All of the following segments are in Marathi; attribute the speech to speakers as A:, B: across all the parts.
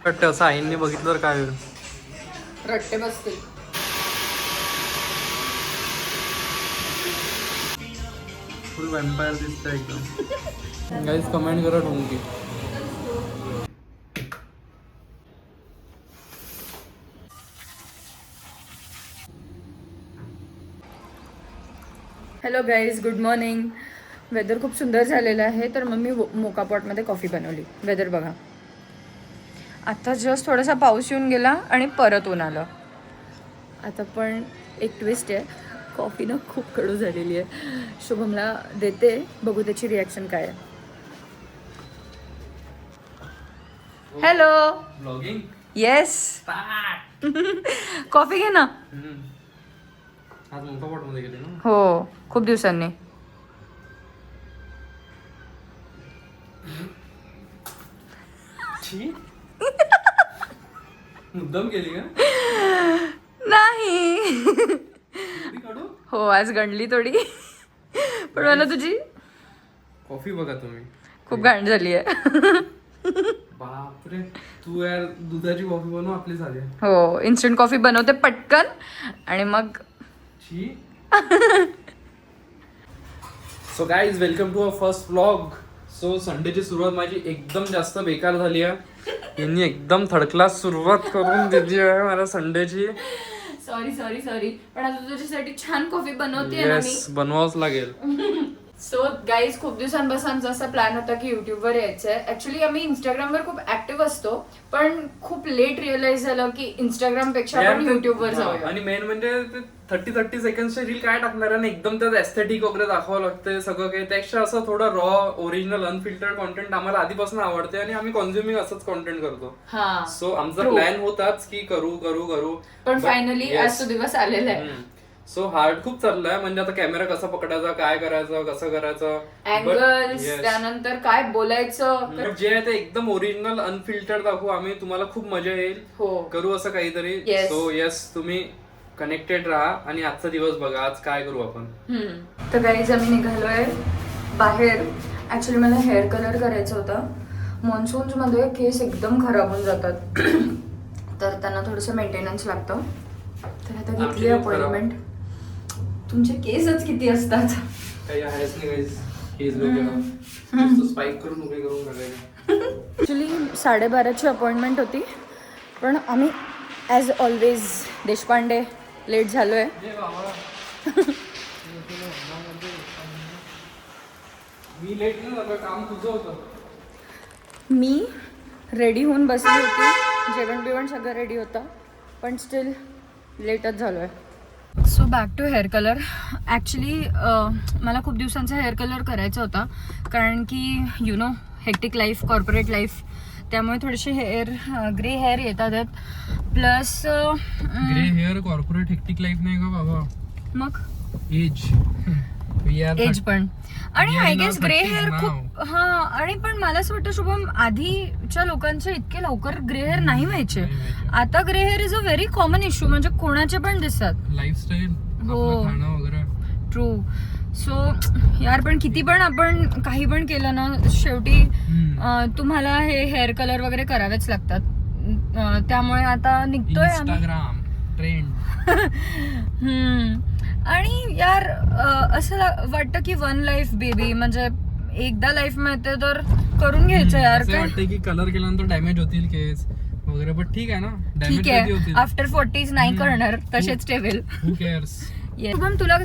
A: वाटतं असं आईंनी बघितलं तर काय होईल.
B: रट्टे बसतील.
A: फुल वॅम्पायर दिसतंय एकदम. गाईज कमेंट करा ढोंगी.
B: Hello guys, good morning. Weather खूप सुंदर झालेलं आहे, तर मग मी मोका पॉटमध्ये कॉफी बनवली. वेदर बघा, आता जस्ट थोडासा पाऊस येऊन गेला आणि परत ऊन आलं. आता पण एक ट्विस्ट आहे, कॉफी ना खूप कडू झालेली आहे. शुभमला देते, बघू त्याची रिॲक्शन काय आहे. हॅलो.
A: ब्लॉगिंग.
B: येस. कॉफी घे ना.
A: आज मोठा पॉट मध्ये गेले ना.
B: हो, खूप दिवसांनी.
A: मुद्दाम केली का?
B: नाही. हो, आज गणली थोडी, पण मला तुझी
A: कॉफी बघा तुम्ही,
B: खूप घाण झाली आहे.
A: बापरे, तू यार दुधाची कॉफी बनव आपली साधी.
B: हो, इन्स्टंट कॉफी बनवते पटकन आणि मग.
A: So guys, welcome to our first vlog. So संडेची सुरुवात माझी एकदम जास्त बेकार झाली आहे. यांनी एकदम थर्ड क्लास सुरुवात करून दिली आहे मला संडेची.
B: सॉरी पण आता तुझ्यासाठी छान कॉफी बनवते ना मी.
A: बनवावंच लागेल.
B: सो गाईज, खूप दिवसांपासून आमचा असा प्लॅन होता की युट्यूबवर यायचंय. ऍक्च्युली आम्ही इंस्टाग्रामवर खूप ऍक्टिव्ह असतो, पण खूप लेट रिअलाइज झालं की इंस्टाग्राम पेक्षा आपण युट्यूबवर जाऊया.
A: आणि मेन म्हणजे 30 सेकंडचे रील काय टाकणार आहे, एकदम त्यात एस्थेटिक वगैरे दाखवावं लागतं सगळं काही. त्यापेक्षा असं थोडं रॉ, ओरिजिनल, अनफिल्टर्ड कॉन्टेंट आम्हाला आधीपासून आवडते आणि आम्ही कॉन्झ्युमिंग असंच कॉन्टेंट करतो. सो आमचा प्लॅन होताच की करू,
B: पण फायनली आज तो दिवस आलेला आहे.
A: सो हार्ड खूप चाललाय. म्हणजे आता कॅमेरा कसा पकडायचा, काय करायचं, कसं करायचं,
B: अँगल्स, त्यानंतर काय बोलायचं,
A: जे आहे ते एकदम ओरिजिनल अनफिल्टर्ड दाखवू आम्ही. तुम्हाला खूप मजा येईल. करू असं काहीतरी. सो येस, तुम्ही कनेक्टेड राहा आणि आजचा दिवस बघा, आज काय करू आपण.
B: तर गाईज, आम्ही निघालोय बाहेर. ऍक्च्युली मला हेअर कलर करायचा होता. मॉन्सून्स मध्ये केस एकदम खराब होऊन जातात, तर त्यांना थोडंसं मेंटेनन्स लागतं. तर आता घेतली अपॉइंटमेंट. तुमचे केसच किती असतात.
A: काही आहेच नाही गाईज, केस नुसतं स्पाइक करून उभे करून घालायला.
B: ऍक्च्युली 12:30ची अपॉइंटमेंट होती, पण आम्ही ॲज ऑलवेज देशपांडे लेट झालोय.
A: मी लेट नाही झालं, काम तुझं होतं.
B: मी रेडी होऊन बसली होती, जेवण बिवण सगळं रेडी होतं, पण स्टील लेटच झालो आहे. So back to hair colour. Actually मला खूप दिवसांचा हेअर कलर करायचा होता, कारण की you know hectic life, corporate life, त्यामुळे थोडेसे हेअर ग्रे हेअर येतात. Plus
A: grey hair corporate hectic life नाही का बाबा,
B: मग
A: एज
B: पण. आणि आय गेस ग्रे हेअर खूप. हा, आणि पण मला असं वाटतं शुभम, आधीच्या लोकांचे इतके लवकर ग्रे हेअर नाही व्हायचे. आता grey hair is a very common issue, म्हणजे कोणाचे पण दिसतात.
A: लाईफस्टाईल, खाणं वगैरे.
B: ट्रू. सो यार, पण किती पण आपण काही पण केलं ना, शेवटी तुम्हाला हे हेअर कलर वगैरे करावेच लागतात. त्यामुळे आता निघतोय
A: इंस्टाग्राम ट्रेंड.
B: आणि यार असं वाटतं की वन लाईफ बेबी, म्हणजे एकदा लाईफ मिळते तर करून घ्यायचं यार. काय
A: वाटतं की कलर केल्यानंतर डॅमेज होतील केस वगैरे, पण ठीक आहे ना,
B: ठीक आहे, आफ्टर 40s नाही करणार, तसेच ठेवेल.
A: हू केअर्स.
B: पण तुला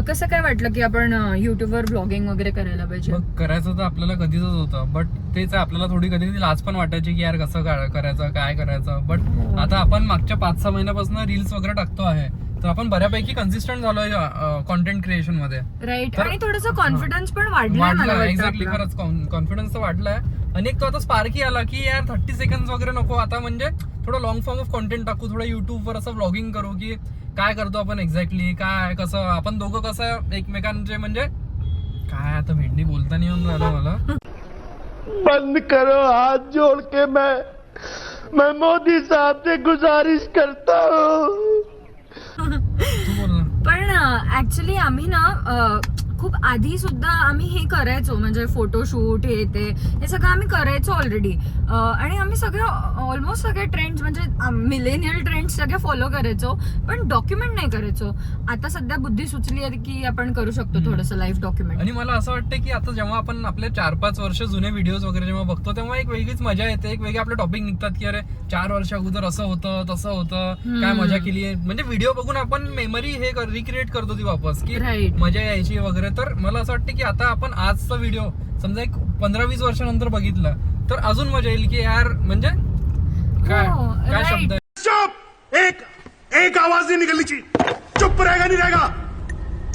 B: कसं काय वाटलं की आपण युट्यूबवर ब्लॉगिंग वगैरे करायला पाहिजे?
A: करायचं तर आपल्याला कधीच होतं, बट तेच आपल्याला थोडी कधी लाज पण वाटायची की यार कसं करायचं, काय करायचं. बट आता आपण मागच्या 5-6 महिन्यापासून रील्स वगैरे टाकतो आहे, तर आपण बऱ्यापैकी कन्सिस्टंट झालोय कॉन्टेंट क्रिएशन मध्ये.
B: राईट. आणि थोडंसं कॉन्फिडन्स पण वाढलाय.
A: एक्झॅक्टली, खरंच कॉन्फिडन्स तर वाढलाय. आणि एक तो आता स्पार्की आला की यार 30 सेकंड वगैरे नको, आता म्हणजे थोडं लॉंग फॉर्म ऑफ कॉन्टेंट टाकू, थोडं युट्यूबवर असं व्लॉगिंग करू की काय करतो आपण एक्झॅक्टली, काय कसं आपण दोघं कसं एकमेकांचे, म्हणजे काय आता भेंडी बोलता नाही येऊन राहिलं मला.
C: बंद करो हाथ जोड़ के, मैं मोदी साहब से गुजारिश करता हूँ.
B: पण ऍक्च्युली आम्ही ना खूप आधी सुद्धा आम्ही हे करायचो, म्हणजे फोटोशूट हे सगळं आम्ही करायचो ऑलरेडी. आणि आम्ही ऑलमोस्ट सगळे ट्रेंड्स म्हणजे मिलेनियल ट्रेंड्स सगळे फॉलो करायचो, पण डॉक्युमेंट नाही करायचो. आता सध्या बुद्धी सुचली आहे की आपण करू शकतो थोडंसं लाईव्ह डॉक्युमेंट.
A: आणि मला असं वाटतं की आता जेव्हा आपण आपले 4-5 वर्ष जुने व्हिडिओज वगैरे जेव्हा बघतो तेव्हा एक वेगळीच मजा येते, एक वेगळे आपले टॉपिक निघतात की अरे 4 वर्ष अगोदर असं होतं तसं होतं, काय मजा केली आहे. म्हणजे व्हिडिओ बघून आपण मेमरी हे रिक्रिएट करतो ती वापस की
B: Right.
A: मजा यायची वगैरे. तर मला असं वाटतं की आता आपण आजचा व्हिडिओ समजा एक 15-20 वर्षानंतर बघितला तर अजून मजा येईल की यार म्हणजे काय
B: हो,
A: काय
B: right.
A: शब्द आहे.
C: चुप एक आवाज नहीं निकलनी चाहिए, चुप रहेगा नहीं रहेगा,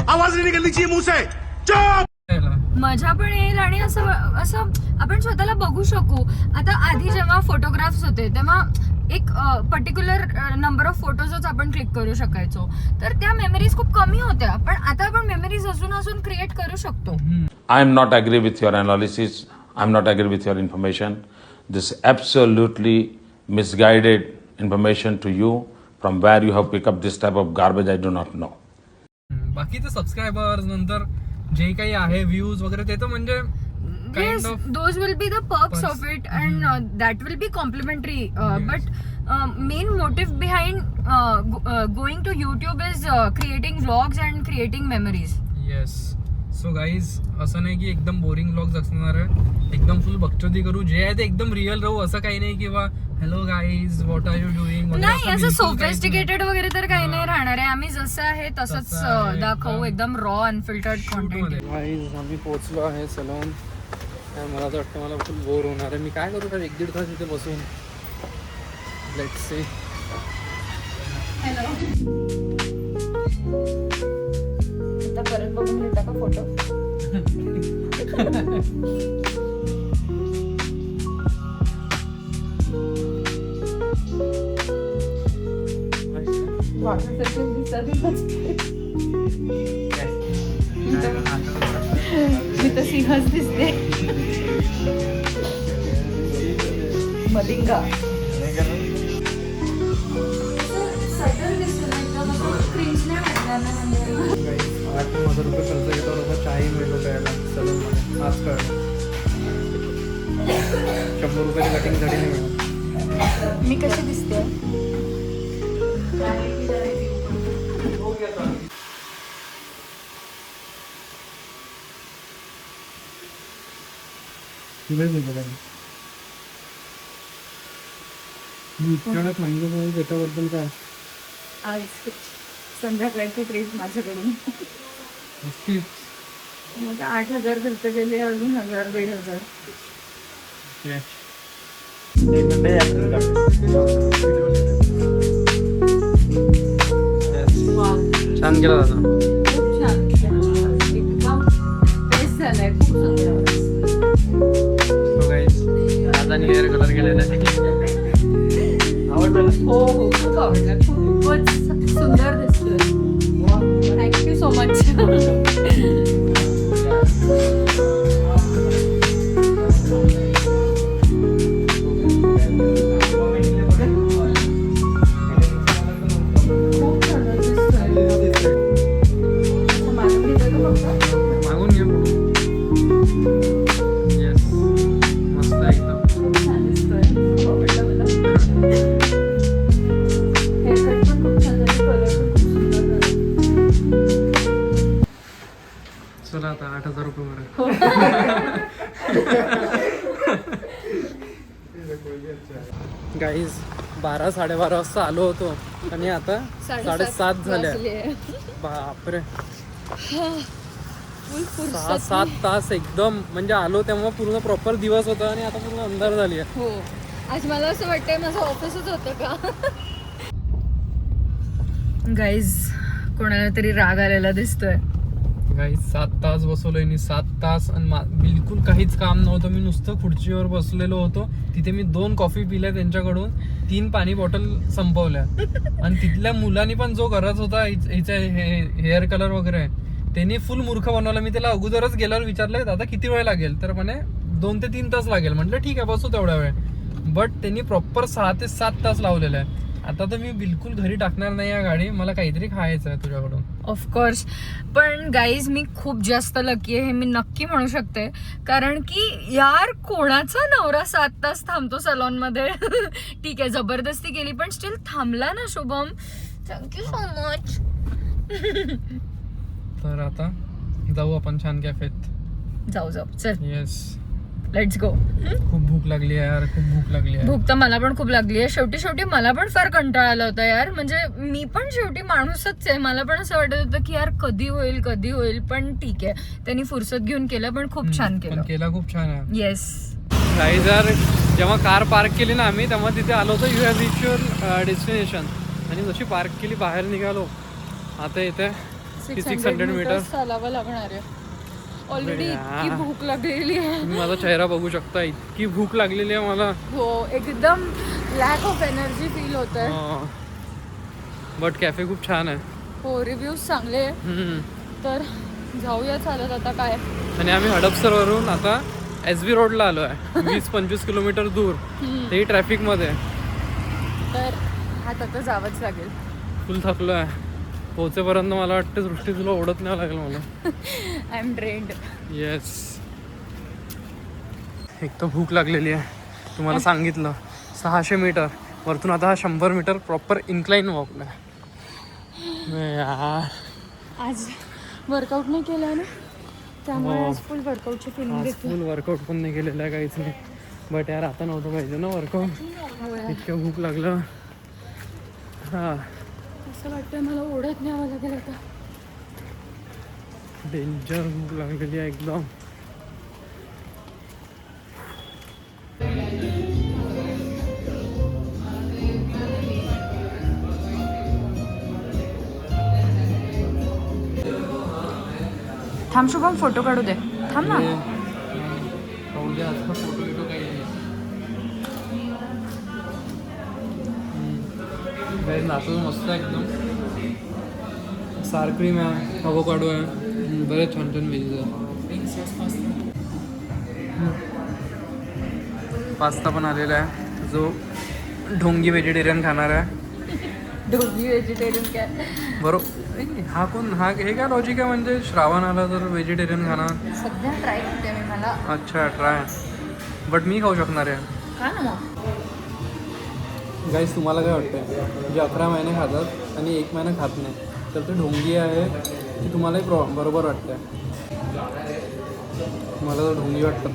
C: आवाज नहीं निकलनी चाहिए मुंह से, चुप.
A: यायला.
B: मजा पण येईल आणि असं आपण स्वतःला बघू शकू. आता आधी जेव्हा फोटोग्राफ्स होते तेव्हा एक पर्टिक्युलर नंबर ऑफ फोटोजच आपण क्लिक करू शकायचो, तर त्या मेमरीज खूप कमी होत्या. पण आता आपण मेमरीज अजून क्रिएट करू शकतो.
D: I am not agree with your analysis. I am not agree with your information. This absolutely misguided information to you. From where you have picked up this type of garbage, I do not know.
A: बाकीचे सबस्क्रायबर्स नंतर जे काही आहे व्ह्यूज वगैरे ते तर म्हणजे
B: Yes, those will be the perks of it, and that will be complimentary. But main motive behind going to YouTube is creating vlogs and creating memories.
A: Yes. So guys असं नाही की एकदम बोरिंग ब्लॉग्स असणार आहे, एकदम फुल बकचोदी करू, जे आहे ते एकदम रिअल राहू. असं काही नाही किंवा hello guys what are you doing
B: नाही, असं सोफिस्टिकेटेड वगैरे तर काही नाही राहणार आहे. आम्ही जसं आहे तसंच दाखवू, एकदम रॉ अनफिल्टर्ड कॉन्टेंट.
A: गाईज आम्ही पोहोचलो आहे सलून. मला असं वाटतं मला खूप बोर होणार आहे. मी काय करू तर 1-1.5 तास इथे बसून. Let's see.
B: आता परत बघून घेता का फोटो? मी तर सिंहच दिसते. मलिंगा
A: ₹8,000 खर्च घेतो लोक चाही मिळतो प्यायला सलूनमध्ये. आज कळलं ₹100 कटिंग झाली नाही मिळत.
B: मी कशी दिसते?
A: त्याच्याबद्दल काय
B: आज संध्याकाळची ट्रीप माझ्याकडून. मग 8,000 खर्च केले, अजून 1,000-1,500.
A: छान केला दादा.
B: खूप छान, एकदम बेस्ट झालाय, खूप सुंदर.
A: दादानी हेअर कलर केलेला आहे. आवडलं.
B: हो खूप आवडलं, खूपच सुंदर दिसतोय. Thank you so much.
A: मागून घे. येस मस्त एकदम. चला आता ₹8,000 गाईज 12-12:30 वाजता आलो होतो आणि आता 7:30 झाल्या. बापरे, 6-7 तास एकदम म्हणजे आलो तेव्हा पूर्ण प्रॉपर दिवस होता आणि आता पूर्ण अंधार झाली आहे.
B: हो, आज मला असं वाटतंय माझं ऑफिसच होतं का. गाईज कोणाला तरी राग आलेला दिसतोय.
A: गाईज 7 तास बसवलोय मी, 7 तास आणि बिलकुल काहीच काम नव्हतं. मी नुसतं खुर्चीवर बसलेलो होतो. तिथे मी 2 कॉफी पिल्या त्यांच्याकडून, 3 पाणी बॉटल संपवल्या. आणि तिथल्या मुलांनी पण जो गरज होता हिचा हेअर कलर वगैरे त्यांनी फुल मूर्ख बनवला. मी त्याला अगोदरच गेल्यावर विचारलं दादा किती वेळ लागेल, तर म्हणे 2 ते 3 तास लागेल. म्हटलं ठीक आहे बसू तेवढा वेळ. बट त्यांनी प्रॉपर 6 ते 7 तास लावलेला आहे. आता तर मी बिलकुल घरी टाकणार नाही या गाडी. मला काहीतरी खायचं आहे तुझ्याकडून.
B: ऑफकोर्स. पण गाईज मी खूप जास्त लकी आहे हे मी नक्की म्हणू शकते. कारण की यार कोणाचा नवरा 7 तास थांबतो सलॉन मध्ये. ठीक आहे जबरदस्ती केली पण स्टील थांबला ना शुभम. Thank you so much.
A: तर आता जाऊ आपण छान कॅफेत.
B: जाऊ चल
A: येस.
B: Let's go.
A: खूप भूक लागली आहे यार, खूप भूक लागली आहे.
B: भूक तर मला पण खूप लागली आहे. शेवटी मला पण फार कंटाळा आला होता यार. म्हणजे मी पण शेवटी माणूसच आहे. मला पण असं वाटत होतं की यार कधी होईल पण ठीक आहे त्यांनी फुरसत घेऊन केलं पण खूप छान केलं.
A: केला खूप छान आहे.
B: येस.
A: गाईज यार जेव्हा कार पार्क केली ना आम्ही तेव्हा तिथे आलो होतो you have rich your destination. आणि जशी पार्क केली बाहेर निघालो. आता इथे 600 मीटर
B: चालावं लागणार आहे. ऑलरेडी इतकी भूक लागलेली आहे.
A: तुम्ही माझा चेहरा बघू शकता. इतकी भूक लागलेली आहे मला.
B: हो एकदम लॅक ऑफ एनर्जी फील होत आहे.
A: बट कॅफे खूप छान आहे.
B: हो रिव्ह्यूज चांगले आहे. तर जाऊया चालत आता काय.
A: आणि आम्ही हडपसर वरून आता SB रोडला आलो आहे. 20-25 किलोमीटर दूर. तेही ट्रॅफिक मध्ये.
B: तर हात आता जावंच लागेल.
A: फुल थकलो आहे. पोहोचेपर्यंत मला वाटतं सृष्टी तुला ओढत नाही लागेल मला.
B: I am drained.
A: येस. एक तर भूक लागलेली आहे. तुम्हाला सांगितलं 600 मीटर वरतून आता हा 100 मीटर प्रॉपर इन्क्लाइन वॉकला आहे. यार
B: आज वर्कआउट नाही केलं ना त्यामुळे आज फुल वर्कआउटची फिलिंग येते.
A: फुल वर्कआउट पण नाही केलेलं आहे काहीच नाही. बट यार आता नव्हतं पाहिजे ना वर्कआउट. इतकं भूक लागलं. हां
B: असं वाटतं मला ओढत न्यावं लागेल आता.
A: डेंजर भूक लागलेली आहे एकदम.
B: थांब शुभम फोटो काढू दे. थांब ना.
A: खाऊ दे आजचा फोटो बिटो काही नाही. काही नाचून मस्त आहे एकदम. सार क्रीम आहे, अवोकाडो आहे, बरेच छान छान व्हेजीज आहे. पास्ता पण आलेला आहे जो ढोंगी व्हेजिटेरियन खाणार आहे.
B: दोघी व्हेजिटेरियन काय
A: बरोबर. हा कोण हा हे काय लॉजिक आहे म्हणजे श्रावण आला तर व्हेजिटेरियन खाणार.
B: सध्या ट्राय करते मी. मला
A: अच्छा ट्राय. बट मी खाऊ शकणार आहे.
B: खा ना मग.
A: गाईस तुम्हाला काय वाटतं जे 11 महिने खातात आणि 1 महिना खात नाही तर ते ढोंगी आहे की तुम्हालाही बरोबर वाटतं. मला तर ढोंगी वाटतात.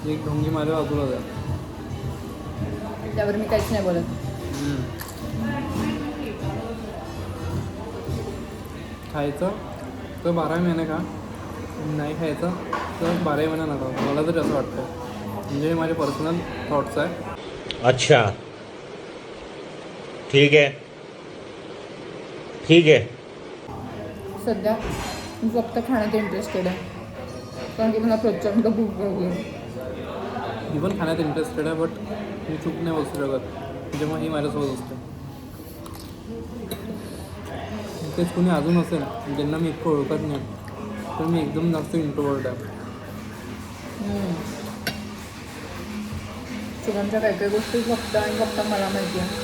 A: एक ढोंगी माझ्या बाजूला जाईल.
B: त्यावर मी काहीच नाही बोलत.
A: खायचं तर 12 महिने खा. नाही खायचं तर 12 महिने नका. मला तरी असं वाटतं. म्हणजे माझे पर्सनल थॉट्स आहे.
E: अच्छा ठीक है.
B: सध्या मी फक्त खाण्यात इंटरेस्टेड आहे कारण की मला प्रचंड भूक लागली.
A: मी पण खाण्यात इंटरेस्टेड आहे बट मी चूक नाही बसू शकत जेव्हा ही माझ्यासोबत असते. तेच कोणी अजून असेल ज्यांना मी इतकं ओळखत नाही तर मी एकदम जास्त इंट्रोवर्ट आहे.
B: शुभमच्या काही काही गोष्टी फक्त आणि फक्त मला माहिती आहे.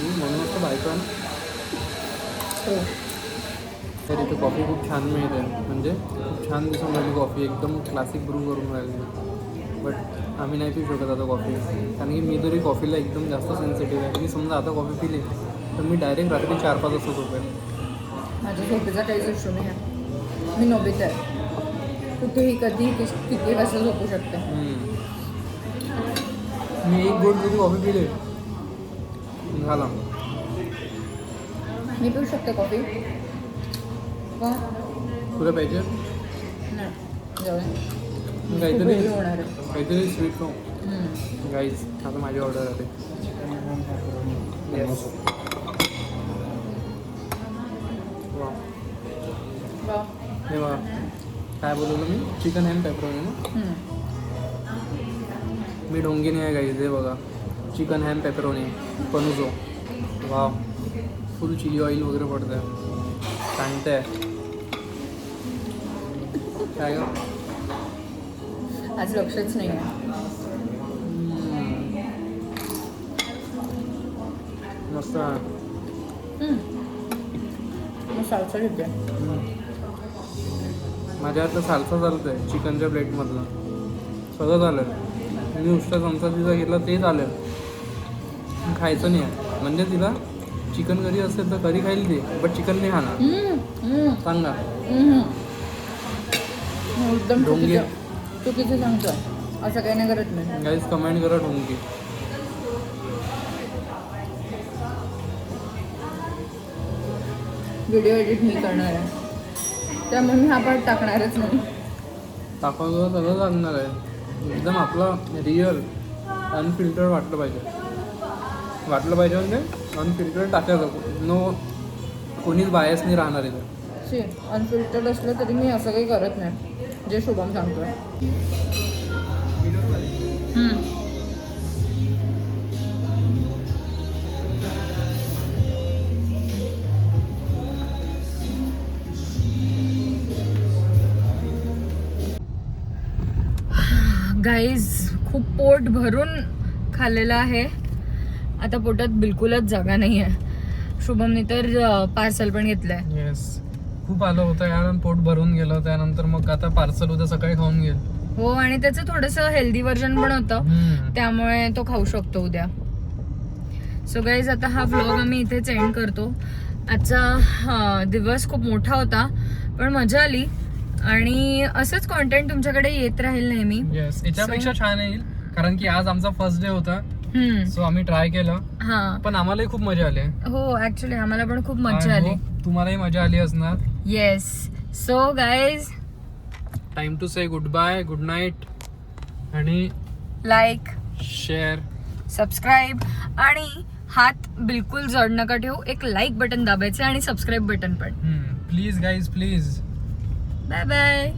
A: म्हणून असं बायको आहे ना.
B: हो
A: तर इथे कॉफी खूप छान मिळते. म्हणजे खूप छान दिसून राहिली कॉफी. एकदम क्लासिक ब्रू करून राहिली. बट आम्ही नाही पिऊ शकत आता कॉफी कारण की मी तरी कॉफीला एकदम जास्त सेन्सिटिव्ह आहे. मी समजा आता कॉफी पिली तर मी डायरेक्ट रात्री 4-5 वाजता झोपेन.
B: माझ्या झोपेचा काहीच इश्यू नाही आहे. मी नोबित आहे. कुठेही कधीही किती वाजता झोपू शकते.
A: मी एक गोड जरी कॉफी पिली झाला.
B: मी पिऊ शकते कॉफी पण
A: तुला पाहिजे
B: नाही जाऊ
A: काहीतरी
B: होणार आहे.
A: काहीतरी स्वीट खाऊ. गाईज आता माझी ऑर्डर आहे. येस
B: वा
A: हे बघा काय बोलवलं मी. चिकन हॅम पेपरोनी ना. मी ढोंगी नाही आहे गाईज. हे बघा चिकन हॅम पेपरोनी पनुजो. वा फुल चिली ऑइल वगैरे पडतं आहे. सांगते आहे काय
B: आज लक्षच नाही आहे.
A: मस्त आहे.
B: सालसा घेते.
A: माझ्या हातला सालसा चालतोय चिकनच्या प्लेटमधला सगळं झालं. मी उष्टा चमचा तिचा घेतला ते झालं. खायचं नाही आहे म्हणजे तिला चिकन करी असेल तर करी खाईल ती बट चिकन नाही खाणार. सांगा
B: एकदम
A: ढोंगी.
B: चुकीचं सांगतो. असं काही नाही करत नाही.
A: गाईज कमेंट करा ढोंगी.
B: व्हिडिओ एडिट मी करणार आहे त्यामुळे मी हा पार्ट टाकणारच नाही.
A: टाकायचं सगळं लागणार आहे. एकदम आपला रिअल अनफिल्टर वाटलं पाहिजे म्हणजे अनफिल्टर टाकायचं. नो कोणीच बायस नाही राहणार इथे.
B: अनफिल्टर्ड असलं तरी मी असं काही करत नाही जे शुभम सांगतोय. गाईज खूप पोट भरून खाल्लेलं आहे. आता पोटात बिलकुलच जागा नाही आहे. शुभमने तर पार्सल पण घेतलंय.
A: येस खूप आलं होतं यार आणि पोट भरून गेलं. त्यानंतर मग आता पार्सल उद्या सकाळी खाऊन घेईल.
B: हो आणि त्याचं थोडंसं हेल्दी व्हर्जन पण होतं त्यामुळे तो खाऊ शकतो उद्या. सो गाईज आता हा व्लॉग आम्ही इथेच एंड करतो. आजचा दिवस खूप मोठा होता पण मजा आली आणि असंच कॉन्टेंट तुमच्याकडे येत राहील नेहमी.
A: येस याच्यापेक्षा छान येईल कारण की आज आमचा फर्स्ट डे होता. सो आम्ही ट्राय केलं पण आम्हालाही खूप मजा आली.
B: हो ऍक्च्युली आम्हाला पण खूप मजा आली.
A: तुम्हालाही मजा आली असणार.
B: Yes so guys
A: time to say goodbye good night आणि
B: लाईक
A: शेअर
B: सबस्क्राईब आणि हात बिलकुल जड नका ठेवू. एक लाईक बटन दाबायचं आणि सबस्क्राईब बटन पण.
A: Please guys please.
B: Bye bye.